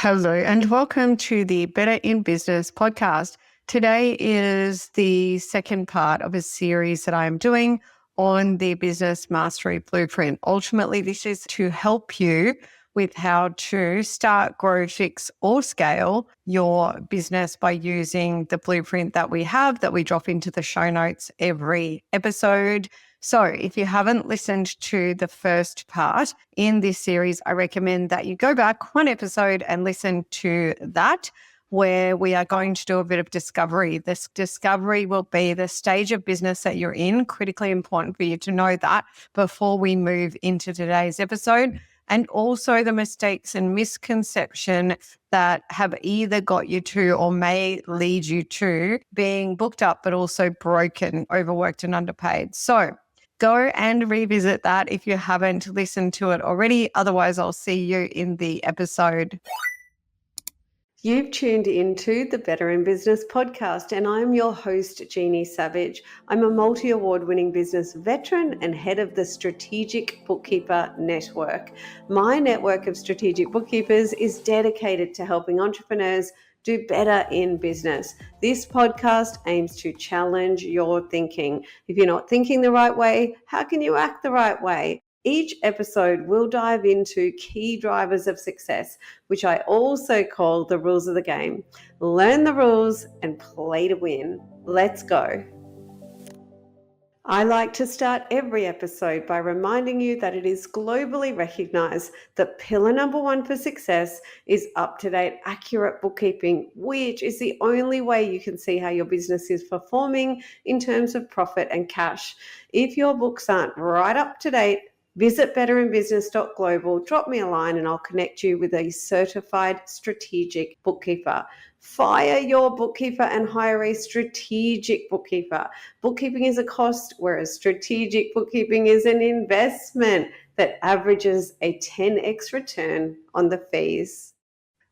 Hello and welcome to the Better in Business podcast. Today is the second part of a series that I am doing on the Business Mastery Blueprint. Ultimately, this is to help you with how to start, grow, fix, or scale your business by using the blueprint that we have that we drop into the show notes every episode. So if you haven't listened to the first part in this series, I recommend that you go back one episode and listen to that, where we are going to do a bit of discovery. This discovery will be the stage of business that you're in, critically important for you to know that before we move into today's episode, and also the mistakes and misconception that have either got you to or may lead you to being booked up, but also broken, overworked and underpaid. So go and revisit that if you haven't listened to it already. Otherwise, I'll see you in the episode. You've tuned into the Better in Business podcast, and I'm your host, Jeannie Savage. I'm a multi-award winning business veteran and head of the Strategic Bookkeeper Network. My network of strategic bookkeepers is dedicated to helping entrepreneurs do better in business. This podcast aims to challenge your thinking. If you're not thinking the right way, how can you act the right way? Each episode will dive into key drivers of success, which I also call the rules of the game. Learn the rules and play to win. Let's go. I like to start every episode by reminding you that it is globally recognized that pillar number one for success is up-to-date, accurate bookkeeping, which is the only way you can see how your business is performing in terms of profit and cash. If your books aren't right up to date, visit betterinbusiness.global, drop me a line and I'll connect you with a certified strategic bookkeeper. Fire your bookkeeper and hire a strategic bookkeeper. Bookkeeping is a cost, whereas strategic bookkeeping is an investment that averages a 10x return on the fees.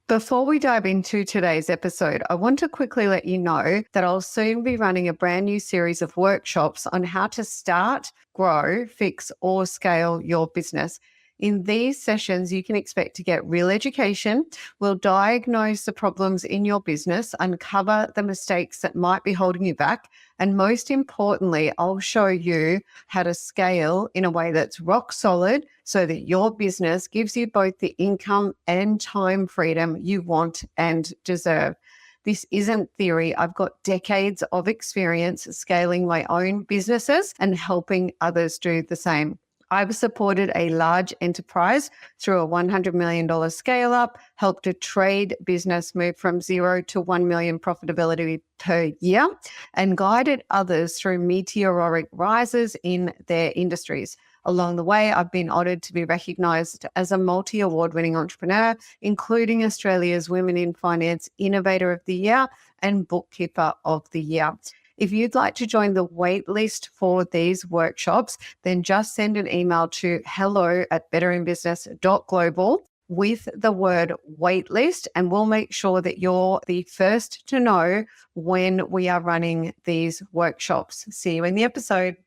Before we dive into today's episode, I want to quickly let you know that I'll soon be running a brand new series of workshops on how to start, grow, fix, or scale your business. In these sessions, you can expect to get real education. We'll diagnose the problems in your business, uncover the mistakes that might be holding you back, and most importantly, I'll show you how to scale in a way that's rock solid so that your business gives you both the income and time freedom you want and deserve. This isn't theory. I've got decades of experience scaling my own businesses and helping others do the same. I've supported a large enterprise through a $100 million scale up, helped a trade business move from 0 to 1 million profitability per year, and guided others through meteoric rises in their industries. Along the way, I've been honored to be recognized as a multi-award winning entrepreneur, including Australia's Women in Finance Innovator of the Year and Bookkeeper of the Year. If you'd like to join the waitlist for these workshops, then just send an email to hello@betterinbusiness.global with the word waitlist, and we'll make sure that you're the first to know when we are running these workshops. See you in the episode.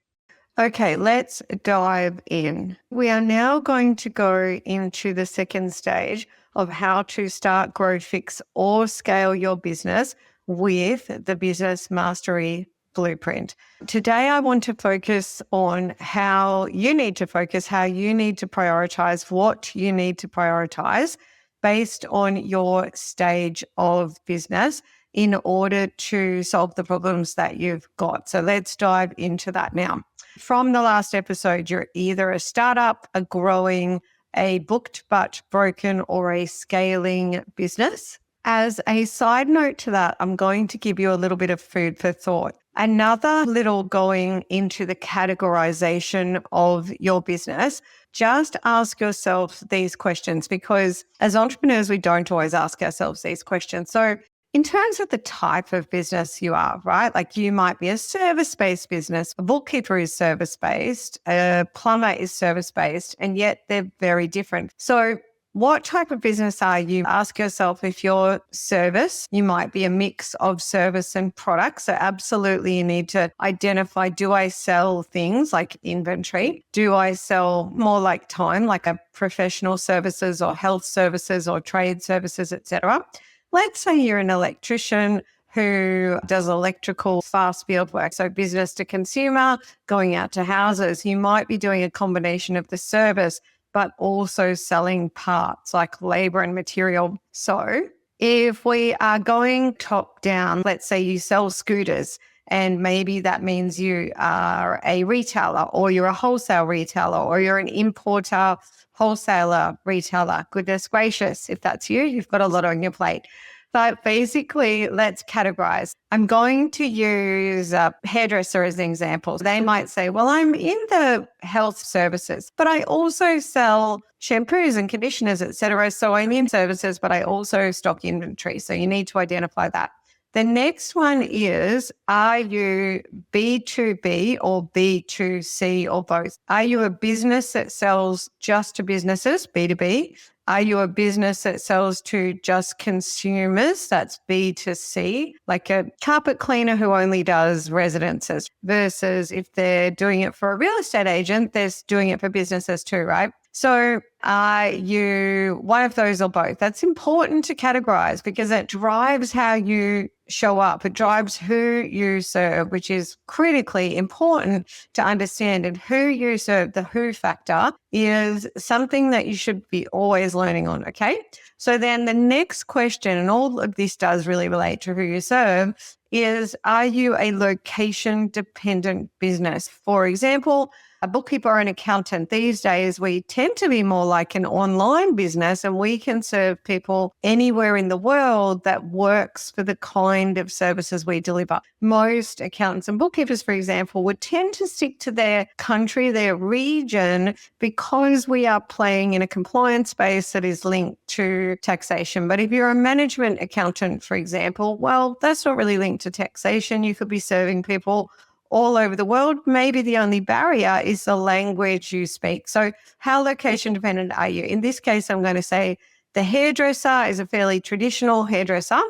Okay, let's dive in. We are now going to go into the second stage of how to start, grow, fix, or scale your business with the Business Mastery Blueprint. Today, I want to focus on how you need to focus, how you need to prioritize, what you need to prioritize based on your stage of business in order to solve the problems that you've got. So let's dive into that now. From the last episode, you're either a startup, a growing, a booked but broken, or a scaling business. As a side note to that, I'm going to give you a little bit of food for thought. Another little going into the categorization of your business, just ask yourself these questions, because as entrepreneurs, we don't always ask ourselves these questions. So in terms of the type of business you are, right? Like you might be a service-based business, a bookkeeper is service-based, a plumber is service-based, and yet they're very different. So What type of business are you? Ask yourself if your service, you might be a mix of service and products. So absolutely you need to identify, do I sell things like inventory? Do I sell more like time, like a professional services or health services or trade services, etc.? Let's say you're an electrician who does electrical fast field work, so business to consumer, going out to houses. You might be doing a combination of the service, but also selling parts like labor and material. So if we are going top down, let's say you sell scooters, and maybe that means you are a retailer or you're a wholesale retailer or you're an importer, wholesaler, retailer. Goodness gracious, if that's you, you've got a lot on your plate. But basically, let's categorize. I'm going to use a hairdresser as an example. They might say, well, I'm in the health services, but I also sell shampoos and conditioners, etc. So I'm in services, but I also stock inventory. So you need to identify that. The next one is, are you B2B or B2C or both? Are you a business that sells just to businesses, B2B? Are you a business that sells to just consumers? That's B2C, like a carpet cleaner who only does residences, versus if they're doing it for a real estate agent, they're doing it for businesses too, right? So are you one of those or both? That's important to categorize because it drives how you show up. It drives who you serve, which is critically important to understand. And who you serve, the who factor, is something that you should be always learning on, okay? So then the next question, and all of this does really relate to who you serve, is, are you a location-dependent business? For example, a bookkeeper or an accountant. These days, we tend to be more like an online business, and we can serve people anywhere in the world that works for the kind of services we deliver. Most accountants and bookkeepers, for example, would tend to stick to their country, their region, because we are playing in a compliance space that is linked to taxation. But if you're a management accountant, for example, well, that's not really linked to taxation. You could be serving people all over the world. Maybe the only barrier is the language you speak. So how location dependent are you? In this case, I'm going to say the hairdresser is a fairly traditional hairdresser,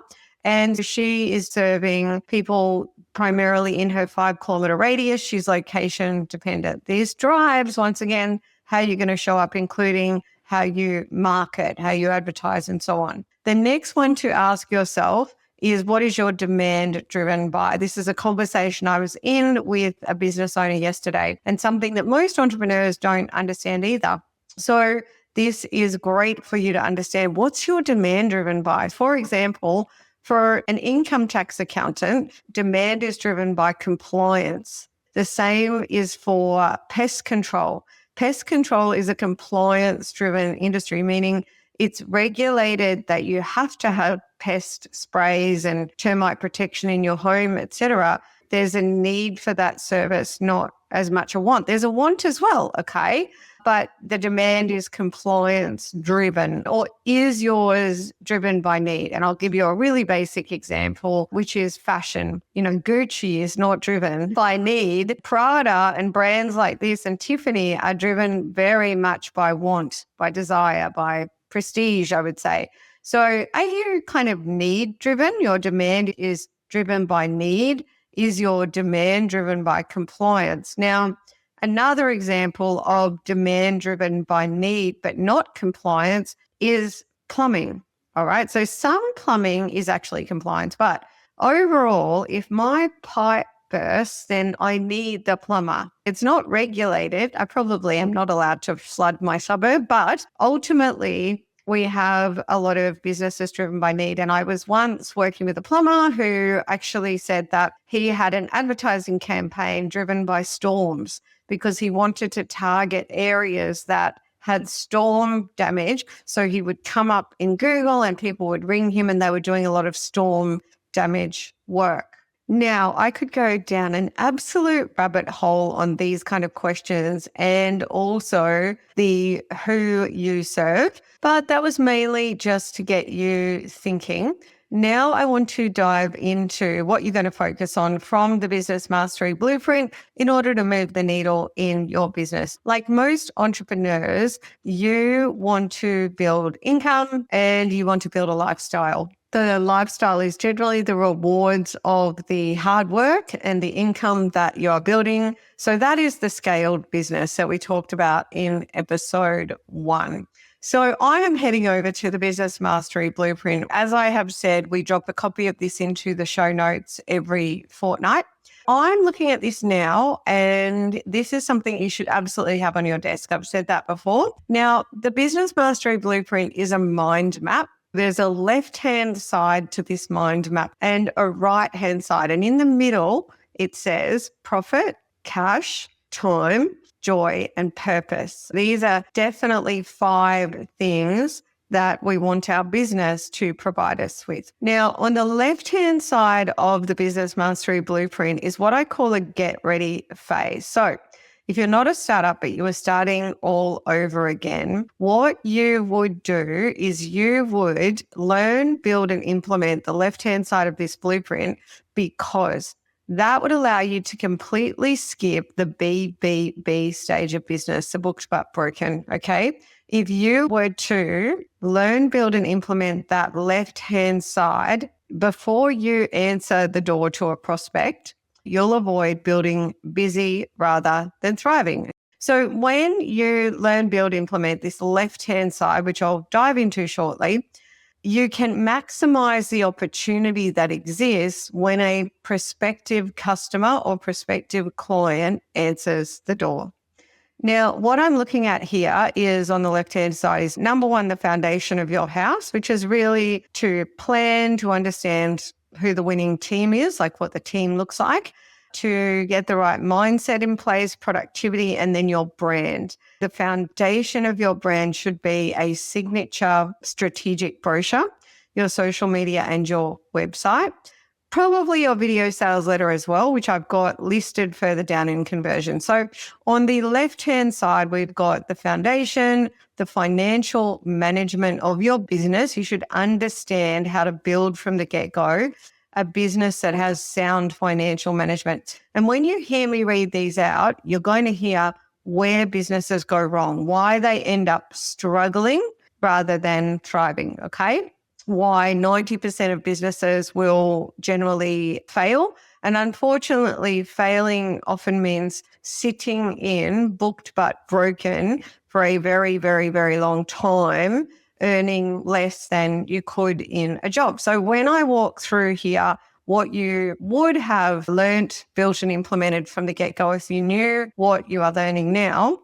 and she is serving people primarily in her 5-kilometer radius. She's location dependent. This drives, once again, how you're going to show up, including how you market, how you advertise, and so on. The next one to ask yourself is, what is your demand driven by? This is a conversation I was in with a business owner yesterday, and something that most entrepreneurs don't understand either. So this is great for you to understand. What's your demand driven by? For example, for an income tax accountant, demand is driven by compliance. The same is for pest control. Pest control is a compliance-driven industry, meaning it's regulated that you have to have pest sprays and termite protection in your home, etc. There's a need for that service, not as much a want. There's a want as well, okay? But the demand is compliance driven. Or is yours driven by need? And I'll give you a really basic example, which is fashion. You know, Gucci is not driven by need. Prada and brands like this and Tiffany are driven very much by want, by desire, by prestige, I would say. So are you kind of need driven? Your demand is driven by need. Is your demand driven by compliance? Now, another example of demand driven by need but not compliance is plumbing. All right. So some plumbing is actually compliance, but overall, if my pipe bursts, then I need the plumber. It's not regulated. I probably am not allowed to flood my suburb, but ultimately we have a lot of businesses driven by need. And I was once working with a plumber who actually said that he had an advertising campaign driven by storms because he wanted to target areas that had storm damage. So he would come up in Google and people would ring him, and they were doing a lot of storm damage work. Now, I could go down an absolute rabbit hole on these kind of questions and also the who you serve, but that was mainly just to get you thinking. Now, I want to dive into what you're going to focus on from the Business Mastery Blueprint in order to move the needle in your business. Like most entrepreneurs, you want to build income and you want to build a lifestyle. The lifestyle is generally the rewards of the hard work and the income that you're building. So that is the scaled business that we talked about in episode 1. So I am heading over to the Business Mastery Blueprint. As I have said, we drop a copy of this into the show notes every fortnight. I'm looking at this now, and this is something you should absolutely have on your desk. I've said that before. Now, the Business Mastery Blueprint is a mind map. There's a left-hand side to this mind map and a right-hand side. And in the middle, it says profit, cash, time, joy, and purpose. These are definitely 5 things that we want our business to provide us with. Now, on the left-hand side of the Business Mastery Blueprint is what I call a get ready phase. So if you're not a startup, but you are starting all over again, what you would do is you would learn, build, and implement the left-hand side of this blueprint, because that would allow you to completely skip the BBB stage of business, the booked but broken, okay? If you were to learn, build, and implement that left-hand side before you answer the door to a prospect, you'll avoid building busy rather than thriving. So when you learn, build, implement this left-hand side, which I'll dive into shortly, you can maximize the opportunity that exists when a prospective customer or prospective client answers the door. Now, what I'm looking at here is on the left-hand side is number 1, the foundation of your house, which is really to plan, to understand who the winning team is, like what the team looks like, to get the right mindset in place, productivity, and then your brand. The foundation of your brand should be a signature strategic brochure, your social media, and your website. Probably your video sales letter as well, which I've got listed further down in conversion. So on the left-hand side, we've got the foundation, the financial management of your business. You should understand how to build from the get-go a business that has sound financial management. And when you hear me read these out, you're going to hear where businesses go wrong, why they end up struggling rather than thriving, okay? Why 90% of businesses will generally fail. And unfortunately, failing often means sitting in booked but broken for a very, very, very long time, earning less than you could in a job. So when I walk through here, what you would have learnt, built, and implemented from the get-go, if you knew what you are learning now,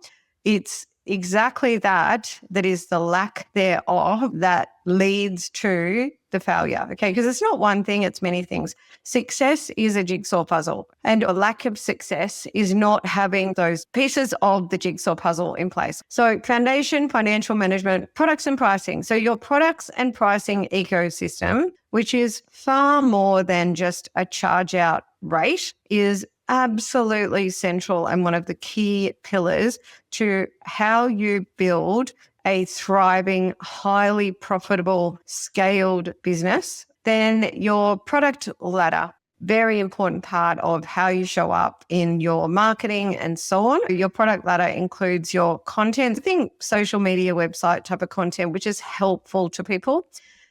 it's exactly that is the lack thereof that leads to the failure, okay? Because it's not one thing, it's many things. Success is a jigsaw puzzle, and a lack of success is not having those pieces of the jigsaw puzzle in place. So foundation, financial management, products and pricing. So your products and pricing ecosystem, which is far more than just a charge out rate, is absolutely central and one of the key pillars to how you build a thriving, highly profitable, scaled business. Then your product ladder, very important part of how you show up in your marketing and so on. Your product ladder includes your content, think social media, website type of content, which is helpful to people.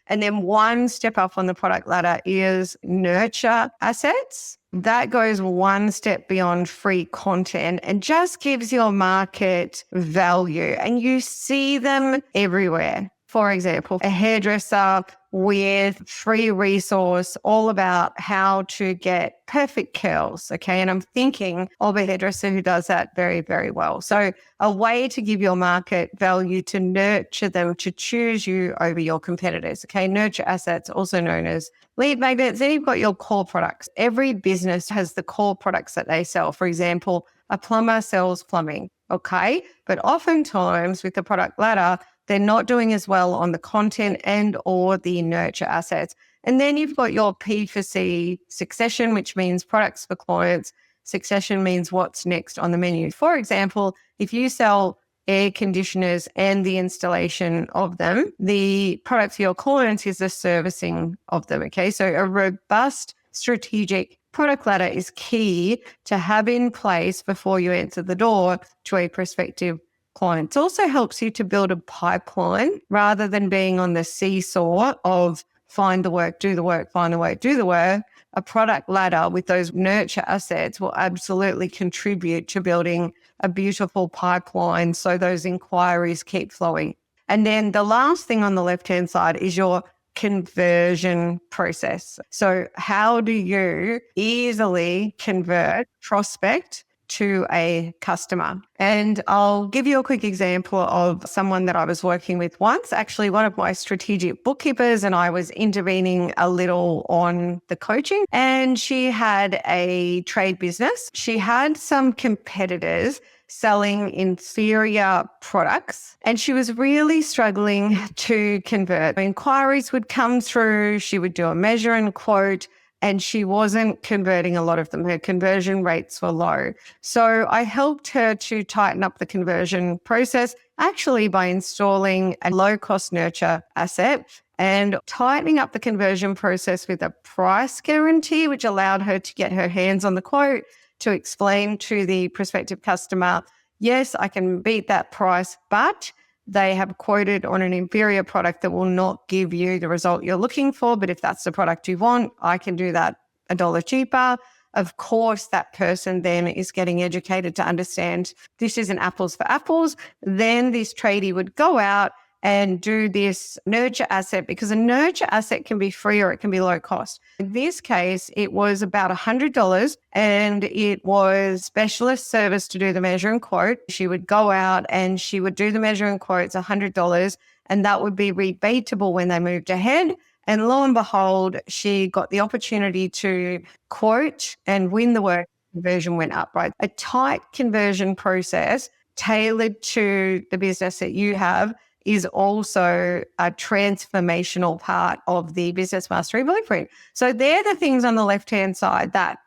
And then one step up on the product ladder is nurture assets. That goes one step beyond free content and just gives your market value. And you see them everywhere. For example, a hairdresser with free resource all about how to get perfect curls, okay? And I'm thinking of a hairdresser who does that very, very well. So a way to give your market value, to nurture them, to choose you over your competitors, okay? Nurture assets, also known as lead magnets. Then you've got your core products. Every business has the core products that they sell. For example, a plumber sells plumbing, okay? But oftentimes with the product ladder, they're not doing as well on the content and or the nurture assets. And then you've got your P for C succession, which means products for clients. Succession means what's next on the menu. For example, if you sell air conditioners and the installation of them, the product for your clients is the servicing of them. Okay. So a robust strategic product ladder is key to have in place before you enter the door to a prospective client. It also helps you to build a pipeline rather than being on the seesaw of find the work, do the work, find the work, do the work. A product ladder with those nurture assets will absolutely contribute to building a beautiful pipeline so those inquiries keep flowing. And then the last thing on the left-hand side is your conversion process. So how do you easily convert prospect to a customer? And I'll give you a quick example of someone that I was working with once, actually one of my strategic bookkeepers, and I was intervening a little on the coaching, and she had a trade business. She had some competitors selling inferior products, and she was really struggling to convert. Inquiries would come through, she would do a measure and quote, and she wasn't converting a lot of them. Her conversion rates were low. So I helped her to tighten up the conversion process, actually by installing a low-cost nurture asset and tightening up the conversion process with a price guarantee, which allowed her to get her hands on the quote, to explain to the prospective customer, yes, I can beat that price, but they have quoted on an inferior product that will not give you the result you're looking for. But if that's the product you want, I can do that $1 cheaper. Of course, that person then is getting educated to understand this isn't apples for apples. Then this tradie would go out and do this nurture asset, because a nurture asset can be free or it can be low cost. In this case, it was about $100 and it was specialist service to do the measure and quote. She would go out and she would do the measure and quotes $100, and that would be rebatable when they moved ahead. And lo and behold, she got the opportunity to quote and win the work. Conversion went up, right? A tight conversion process tailored to the business that you have is also a transformational part of the business mastery blueprint. So they're the things on the left-hand side that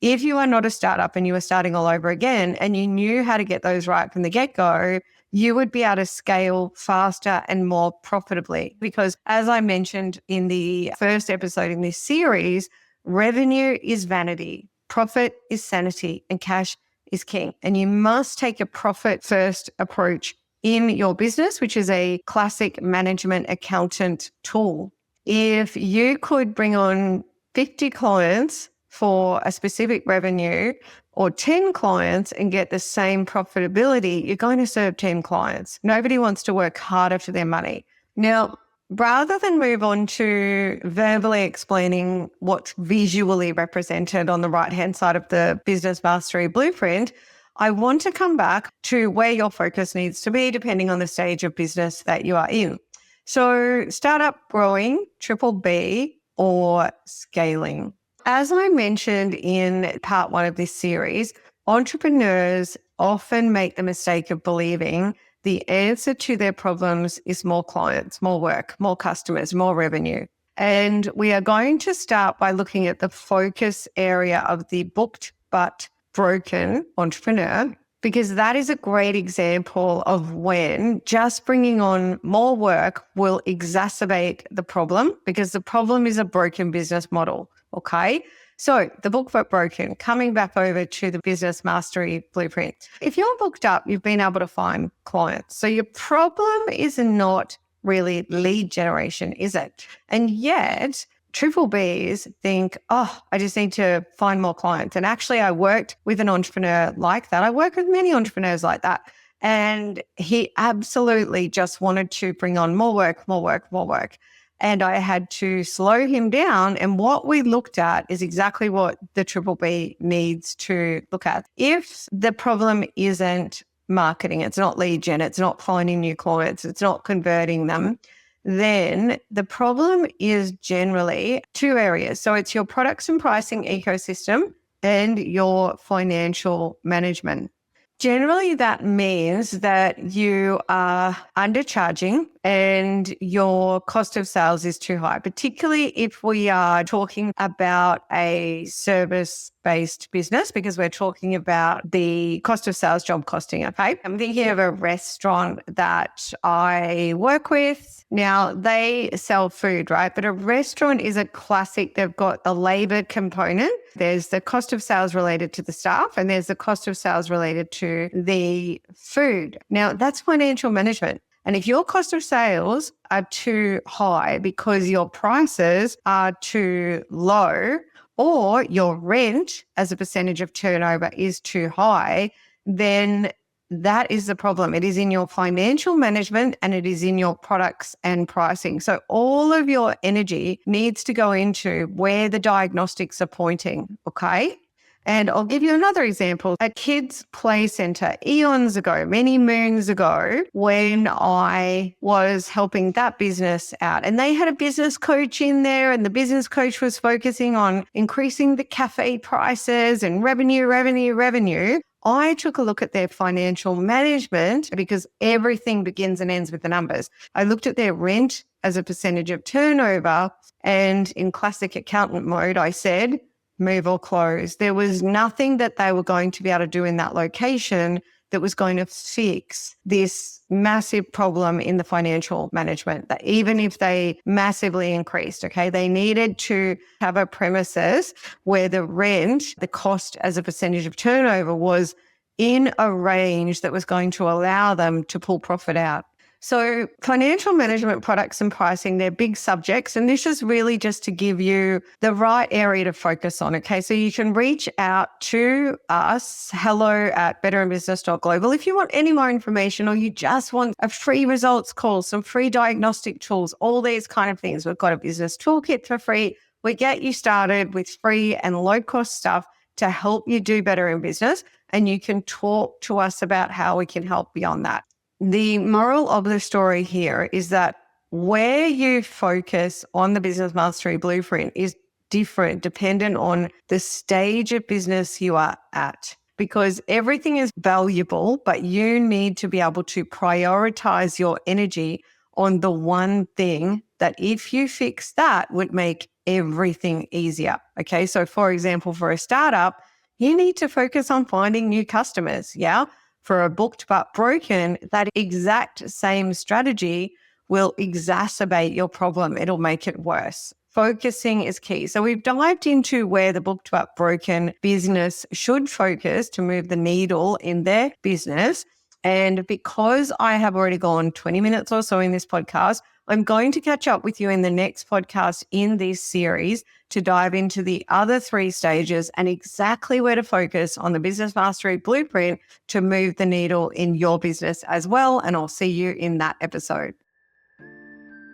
if you are not a startup and you are starting all over again and you knew how to get those right from the get-go, you would be able to scale faster and more profitably. Because as I mentioned in the first episode in this series, revenue is vanity, profit is sanity, and cash is king. And you must take a profit-first approach in your business, which is a classic management accountant tool. If you could bring on 50 clients for a specific revenue or 10 clients and get the same profitability, you're going to serve 10 clients. Nobody wants to work harder for their money. Now, rather than move on to verbally explaining what's visually represented on the right-hand side of the business mastery blueprint, I want to come back to where your focus needs to be depending on the stage of business that you are in. So startup, growing, triple B, or scaling. As I mentioned in part 1 of this series, entrepreneurs often make the mistake of believing the answer to their problems is more clients, more work, more customers, more revenue. And we are going to start by looking at the focus area of the booked but broken entrepreneur, because that is a great example of when just bringing on more work will exacerbate the problem, because the problem is a broken business model. Okay. So the book but broken, coming back over to the business mastery blueprint. If you're booked up, you've been able to find clients. So your problem is not really lead generation, is it? And yet triple Bs think, oh, I just need to find more clients. And actually, I worked with an entrepreneur like that. I work with many entrepreneurs like that. And he absolutely just wanted to bring on more work, more work, more work. And I had to slow him down. And what we looked at is exactly what the triple B needs to look at. If the problem isn't marketing, it's not lead gen, it's not finding new clients, it's not converting them, then the problem is generally 2 areas. So it's your products and pricing ecosystem and your financial management. Generally, that means that you are undercharging and your cost of sales is too high, particularly if we are talking about a service-based business, because we're talking about the cost of sales job costing, okay? I'm thinking of a restaurant that I work with. Now, they sell food, right? But a restaurant is a classic. They've got the labor component. There's the cost of sales related to the staff, and there's the cost of sales related to the food. Now, that's financial management. And if your cost of sales are too high because your prices are too low, or your rent as a percentage of turnover is too high, then that is the problem. It is in your financial management and it is in your products and pricing. So all of your energy needs to go into where the diagnostics are pointing, okay? And I'll give you another example. A kids' play center eons ago, many moons ago, when I was helping that business out, and they had a business coach in there, and the business coach was focusing on increasing the cafe prices and revenue. I took a look at their financial management because everything begins and ends with the numbers. I looked at their rent as a percentage of turnover, and in classic accountant mode, I said, move or close. There was nothing that they were going to be able to do in that location that was going to fix this massive problem in the financial management, that even if they massively increased, okay, they needed to have a premises where the rent, the cost as a percentage of turnover was in a range that was going to allow them to pull profit out. So financial management products and pricing, they're big subjects. And this is really just to give you the right area to focus on. Okay. So you can reach out to us, hello@betterinbusiness.global. If you want any more information or you just want a free results call, some free diagnostic tools, all these kind of things. We've got a business toolkit for free. We get you started with free and low cost stuff to help you do better in business. And you can talk to us about how we can help beyond that. The moral of the story here is that where you focus on the business mastery blueprint is different dependent on the stage of business you are at, because everything is valuable, but you need to be able to prioritize your energy on the one thing that if you fix that would make everything easier. Okay. So for example, for a startup, you need to focus on finding new customers. Yeah. For a booked but broken, that exact same strategy will exacerbate your problem. It'll make it worse. Focusing is key. So we've dived into where the booked but broken business should focus to move the needle in their business. And because I have already gone 20 minutes or so in this podcast, I'm going to catch up with you in the next podcast in this series to dive into the other 3 stages and exactly where to focus on the business mastery blueprint to move the needle in your business as well. And I'll see you in that episode.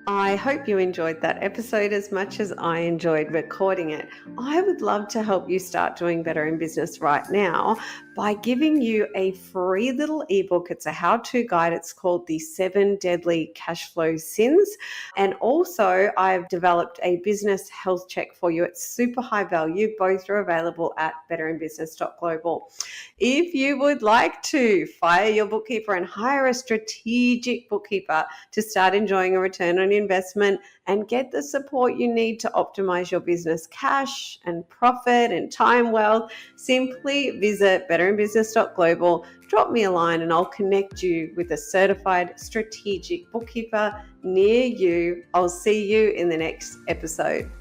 I hope you enjoyed that episode as much as I enjoyed recording it. I would love to help you start doing better in business right now by giving you a free little ebook. It's a how-to guide. It's called The 7 Deadly Cash Flow Sins. And also I've developed a business health check for you. It's super high value. Both are available at betterinbusiness.global. If you would like to fire your bookkeeper and hire a strategic bookkeeper to start enjoying a return on investment and get the support you need to optimize your business cash and profit and time well, simply visit betterinbusiness.global, drop me a line and I'll connect you with a certified strategic bookkeeper near you. I'll see you in the next episode.